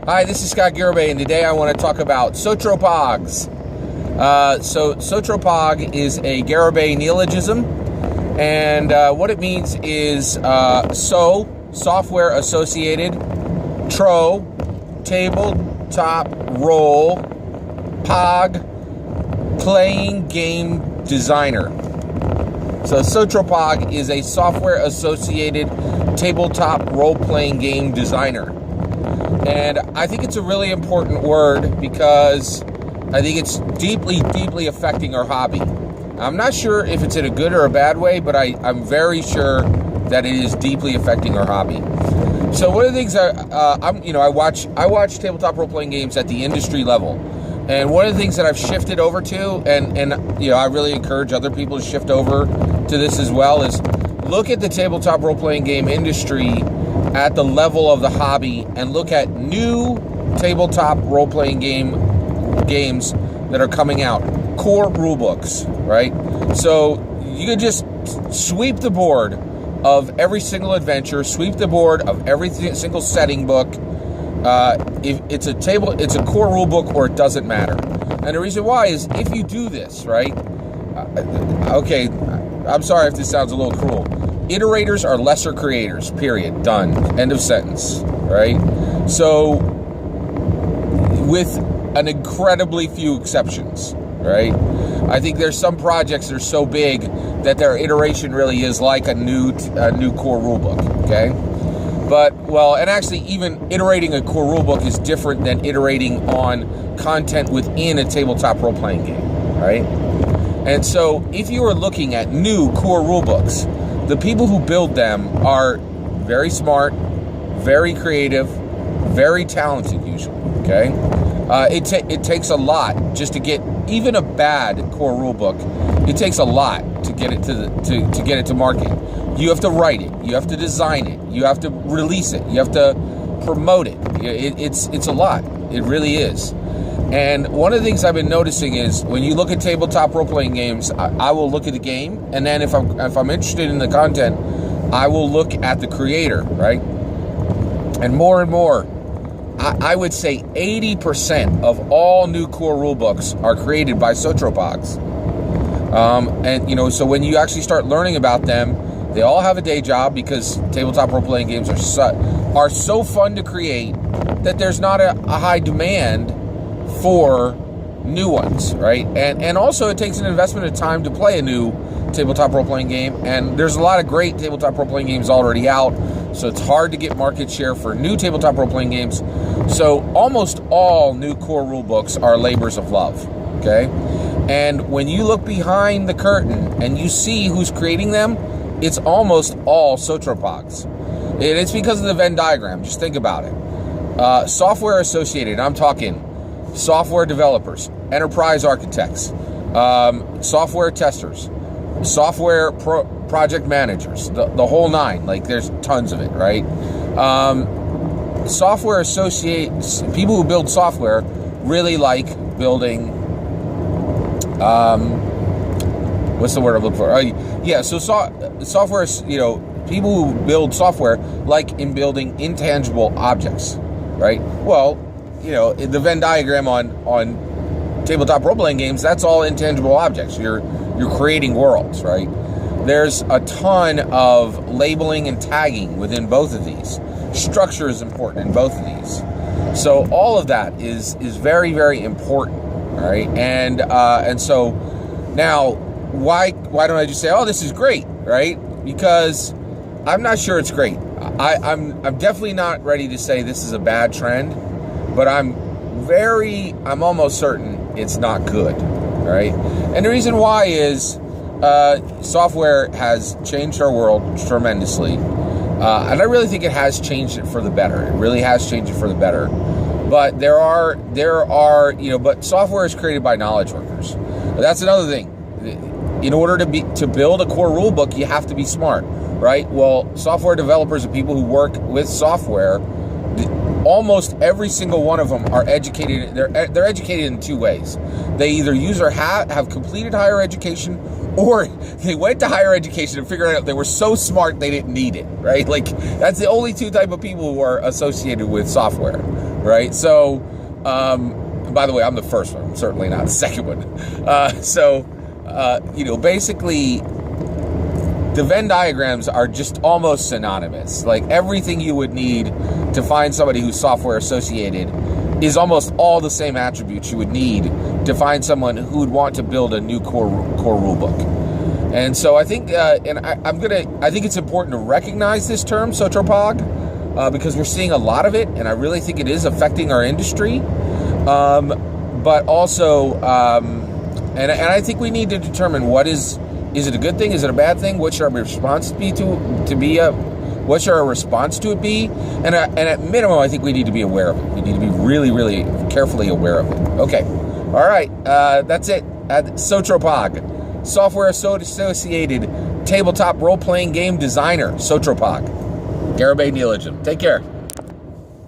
Hi, this is Scott Garibay, and today I want to talk about Sotropogs. So Sotropog is a Garibay neologism, and what it means is software associated, tro, tabletop role, pog, playing game designer. So Sotropog is a software associated tabletop role-playing game designer. And I think it's a really important word because I think it's deeply, deeply affecting our hobby. I'm not sure if it's in a good or a bad way, but I'm very sure that it is deeply affecting our hobby. So one of the things I watch tabletop role-playing games at the industry level. And one of the things that I've shifted over to, and I really encourage other people to shift over to this as well, is look at the tabletop role-playing game industry at the level of the hobby and look at new tabletop role-playing games that are coming out. Core rule books, right? So you could just sweep the board of every single adventure, sweep the board of every single setting book. If it's a core rule book, or it doesn't matter. And the reason why is if you do this, right? Okay, I'm sorry if this sounds a little cruel. Iterators are lesser creators, period, done, end of sentence, right? So, with an incredibly few exceptions, right? I think there's some projects that are so big that their iteration really is like a new core rulebook, okay? But, and actually even iterating a core rulebook is different than iterating on content within a tabletop role-playing game, right? And so, if you are looking at new core rulebooks, the people who build them are very smart, very creative, very talented usually, okay? It takes a lot just to get even a bad core rulebook. It takes a lot to get it to get it to market. You have to write it, you have to design it, you have to release it, you have to promote it. It's a lot. It really is. And one of the things I've been noticing is when you look at tabletop role-playing games, I will look at the game, and then if I'm interested in the content, I will look at the creator, right? And more, I would say 80% of all new core rulebooks are created by Sotropogs. So when you actually start learning about them, they all have a day job because tabletop role-playing games are so fun to create that there's not a high demand for new ones, right? And also it takes an investment of time to play a new tabletop role-playing game, and there's a lot of great tabletop role-playing games already out, so it's hard to get market share for new tabletop role-playing games. So almost all new core rule books are labors of love, okay? And when you look behind the curtain and you see who's creating them, it's almost all Sotropogs. And it's because of the Venn diagram. Just think about it. Software associated, I'm talking software developers, enterprise architects, software testers, software project managers, the whole nine. Like, there's tons of it, right? Software associates, people who build software really like building, what's the word I'm looking for? Software, people who build software like in building intangible objects, right? Well, the Venn diagram on tabletop role-playing games, that's all intangible objects. You're creating worlds, right? There's a ton of labeling and tagging within both of these. Structure is important in both of these. So all of that is very, very important, all right? And so now, why don't I just say, oh, this is great, right? Because I'm not sure it's great. I'm definitely not ready to say this is a bad trend, but I'm almost certain it's not good, right? And the reason why is software has changed our world tremendously, and I really think it has changed it for the better. It really has changed it for the better. But there are but software is created by knowledge workers. That's another thing. In order to build a core rule book, you have to be smart, right? Well, software developers are people who work with software. Almost every single one of them are educated. They're educated in two ways. They either use or have completed higher education, or they went to higher education and figured out they were so smart they didn't need it, right? Like, that's the only two type of people who are associated with software, right? So, by the way, I'm the first one. I'm certainly not the second one. Basically, the Venn diagrams are just almost synonymous. Like everything you would need to find somebody who's software associated is almost all the same attributes you would need to find someone who would want to build a new core rule book. And so I think, I think it's important to recognize this term, Sotropog, because we're seeing a lot of it, and I really think it is affecting our industry. But also, and I think we need to determine what is it a good thing? Is it a bad thing? What should our response be what should our response to it be? And at minimum, I think we need to be aware of it. We need to be really, really carefully aware of it. Okay. All right. That's it. Sotropog, software associated tabletop role-playing game designer. Sotropog. Garibay Neologism. Take care.